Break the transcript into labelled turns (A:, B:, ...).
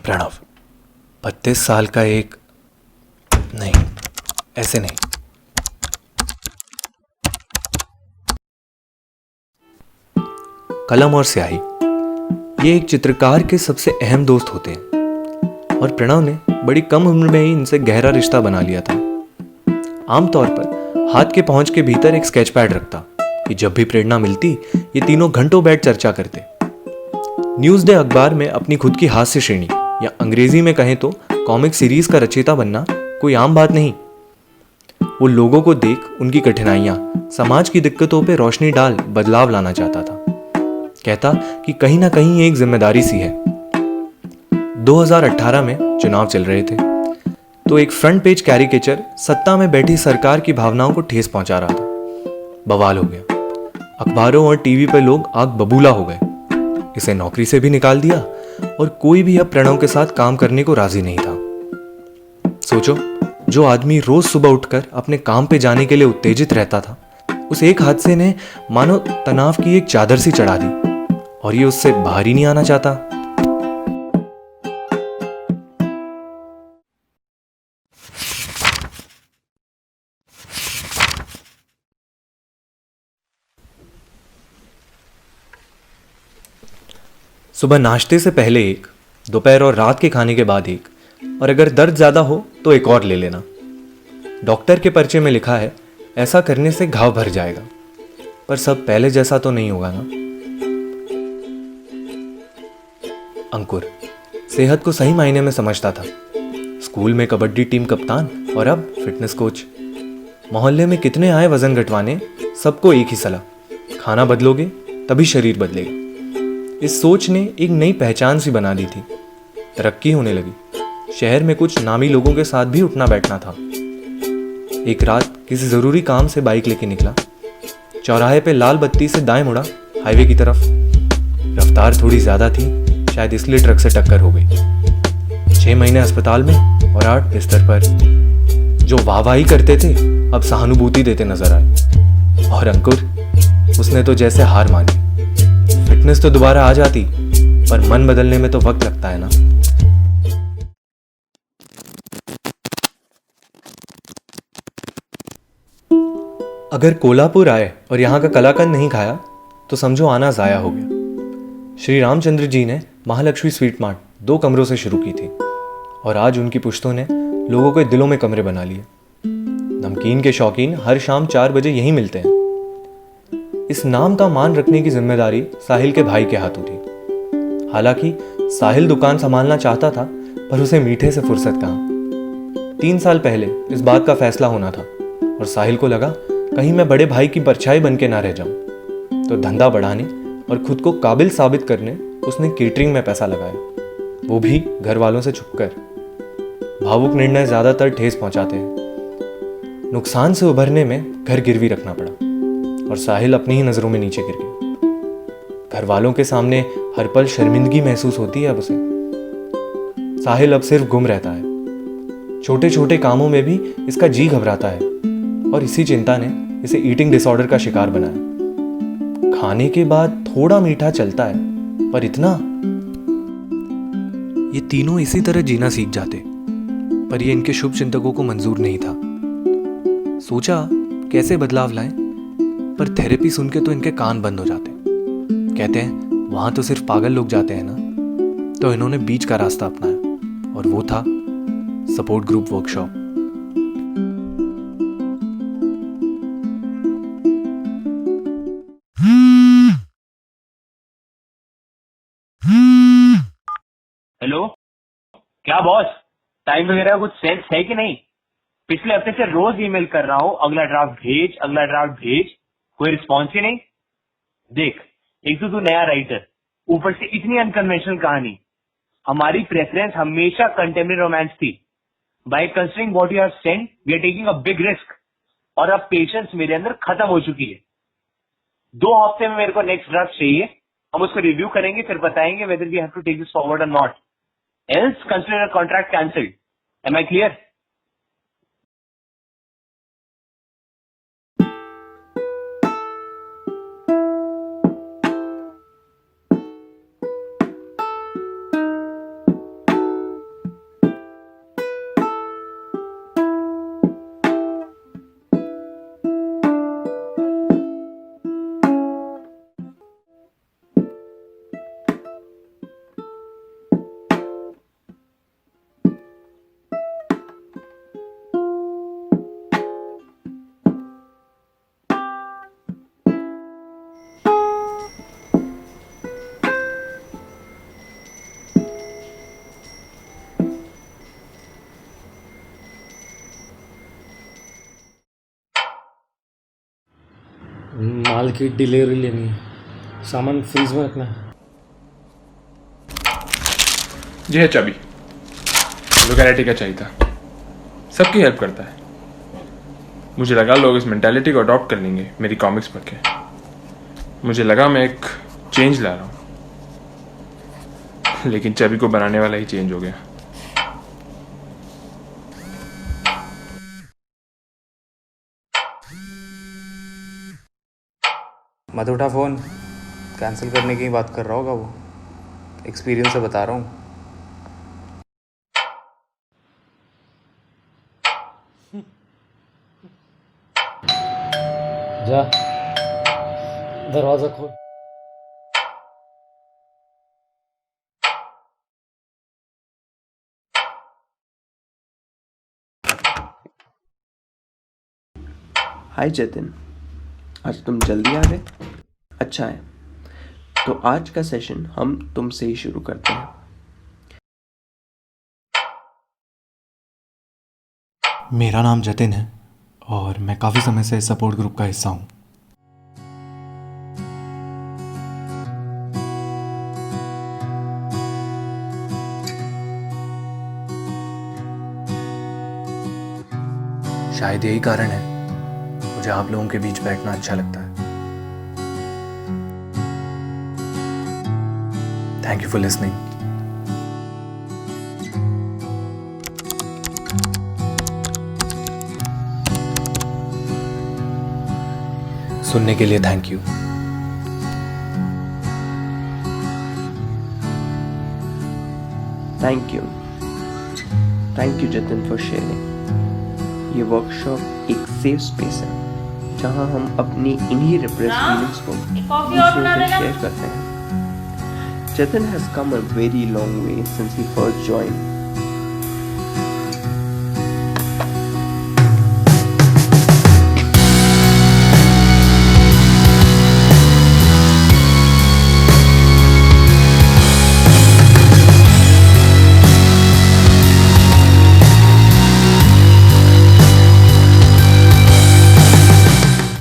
A: प्रणव 32 साल का एक नहीं, ऐसे नहीं। कलम और स्याही ये एक चित्रकार के सबसे अहम दोस्त होते हैं और प्रणव ने बड़ी कम उम्र में ही इनसे गहरा रिश्ता बना लिया था। आमतौर पर हाथ के पहुंच के भीतर एक स्केच पैड रखता कि जब भी प्रेरणा मिलती ये तीनों घंटों बैठ चर्चा करते। न्यूज़ डे अखबार में अपनी खुद की हास्य श्रेणी या अंग्रेजी में कहें तो कॉमिक सीरीज का रचयिता बनना कोई आम बात नहीं। वो लोगों को देख उनकी कठिनाइयां, समाज की दिक्कतों पे रोशनी डाल बदलाव लाना चाहता था। कहता कि कहीं ना कहीं एक जिम्मेदारी सी है। 2018 में चुनाव चल रहे थे तो एक फ्रंट पेज कैरिकेचर सत्ता में बैठी सरकार की भावनाओं को ठेस पहुंचा रहा था। बवाल हो गया। अखबारों और टीवी पे लोग आग बबूला हो गए। इसे नौकरी से भी निकाल दिया और कोई भी अब प्रणव के साथ काम करने को राजी नहीं था। सोचो, जो आदमी रोज सुबह उठकर अपने काम पे जाने के लिए उत्तेजित रहता था, उस एक हादसे ने मानो तनाव की एक चादर सी चढ़ा दी और ये उससे बाहर ही नहीं आना चाहता। सुबह नाश्ते से पहले एक, दोपहर और रात के खाने के बाद एक, और अगर दर्द ज्यादा हो तो एक और ले लेना। डॉक्टर के पर्चे में लिखा है ऐसा करने से घाव भर जाएगा, पर सब पहले जैसा तो नहीं होगा ना। अंकुर सेहत को सही मायने में समझता था। स्कूल में कबड्डी टीम कप्तान और अब फिटनेस कोच। मोहल्ले में कितने आए वजन घटवाने, सबको एक ही सलाह, खाना बदलोगे तभी शरीर बदलेगा। इस सोच ने एक नई पहचान सी बना दी थी। तरक्की होने लगी। शहर में कुछ नामी लोगों के साथ भी उठना बैठना था। एक रात किसी जरूरी काम से बाइक लेके निकला। चौराहे पे लाल बत्ती से दाएं मुड़ा, हाईवे की तरफ। रफ्तार थोड़ी ज्यादा थी, शायद इसलिए ट्रक से टक्कर हो गई। 6 महीने अस्पताल में और 8 बिस्तर पर। जो वाहवाही करते थे अब सहानुभूति देते नजर आए। और अंकुर, उसने तो जैसे हार मानी। फिटनेस तो दोबारा आ जाती, पर मन बदलने में तो वक्त लगता है ना। अगर कोल्हापुर आए और यहाँ का कलाकंद नहीं खाया तो समझो आना जाया हो गया। श्री रामचंद्र जी ने महालक्ष्मी स्वीट मार्ट 2 कमरों से शुरू की थी और आज उनकी पुश्तों ने लोगों के दिलों में कमरे बना लिए। नमकीन के शौकीन हर शाम 4 बजे यहीं मिलते हैं। इस नाम का मान रखने की जिम्मेदारी साहिल के भाई के हाथों थी। हालांकि साहिल दुकान संभालना चाहता था, पर उसे मीठे से फुर्सत कहाँ। 3 साल पहले इस बात का फैसला होना था और साहिल को लगा कहीं मैं बड़े भाई की परछाई बन के ना रह जाऊं। तो धंधा बढ़ाने और खुद को काबिल साबित करने उसने केटरिंग में पैसा लगाया, वो भी घर वालों से छुपकर। भावुक निर्णय ज्यादातर ठेस पहुंचाते हैं। नुकसान से उभरने में घर गिरवी रखना पड़ा और साहिल अपनी ही नजरों में नीचे गिर गया। घर वालों के सामने हर पल शर्मिंदगी महसूस होती है अब उसे। साहिल अब सिर्फ गुम रहता है। छोटे छोटे कामों में भी इसका जी घबराता है और इसी चिंता ने इसे ईटिंग डिसऑर्डर का शिकार बनाया। खाने के बाद थोड़ा मीठा चलता है, पर इतना। ये तीनों इसी तरह जीना सीख जाते, पर ये इनके शुभ चिंतकों को मंजूर नहीं था। सोचा कैसे बदलाव लाएं, पर थेरेपी सुन के तो इनके कान बंद हो जाते। कहते हैं वहां तो सिर्फ पागल लोग जाते हैं ना। तो इन्होंने बीच का रास्ता अपनाया और वो था सपोर्ट ग्रुप वर्कशॉप।
B: हेलो, क्या बॉस, टाइम वगैरह कुछ सेंस है कि नहीं? पिछले हफ्ते से रोज ईमेल कर रहा हूँ, अगला ड्राफ्ट भेज, अगला ड्राफ्ट भेज, कोई रिस्पॉन्स ही नहीं। देख, एक तो तू नया राइटर, ऊपर से इतनी अनकन्वेंशनल कहानी। हमारी प्रेफरेंस हमेशा कंटेम्परेरी रोमांस थी। By considering what you have sent, we are taking a big risk. और अब पेशेंस मेरे अंदर खत्म हो चुकी है। 2 हफ्ते में मेरे को नेक्स्ट ड्राफ्ट चाहिए। हम उसको रिव्यू करेंगे, फिर बताएंगे whether we have to take this forward और not. Else consider a contract cancelled. Am I clear?
C: माल की डिलीवरी लेनी है, सामान फ्रीज में रखना है।
D: ये है चाबी। लोकेलिटी का चाहिए था, सबकी हेल्प करता है। मुझे लगा लोग इस मेंटालिटी को अडॉप्ट कर लेंगे मेरी कॉमिक्स पढ़ के। मुझे लगा मैं एक चेंज ला रहा हूँ, लेकिन चाबी को बनाने वाला ही चेंज हो गया।
E: मत उठा फ़ोन, कैंसिल करने की बात कर रहा होगा वो। एक्सपीरियंस से बता रहा हूँ।
C: जा, दरवाज़ा खोल।
F: हाय जतिन, आज तुम जल्दी आ गए। अच्छा है, तो आज का सेशन हम तुमसे ही शुरू करते हैं।
A: मेरा नाम जतिन है और मैं काफ़ी समय से सपोर्ट ग्रुप का हिस्सा हूँ। शायद यही कारण है मुझे आप लोगों के बीच बैठना अच्छा लगता है। Thank you for listening. सुनने के लिए thank you.
F: Thank you Jatin for sharing. ये वर्कशॉप एक सेफ स्पेस है जहां हम अपनी इन्हीं रिप्रेस फीलिंग्स को दूसरों से शेयर करते हैं। Jatin has come a very long way since he first joined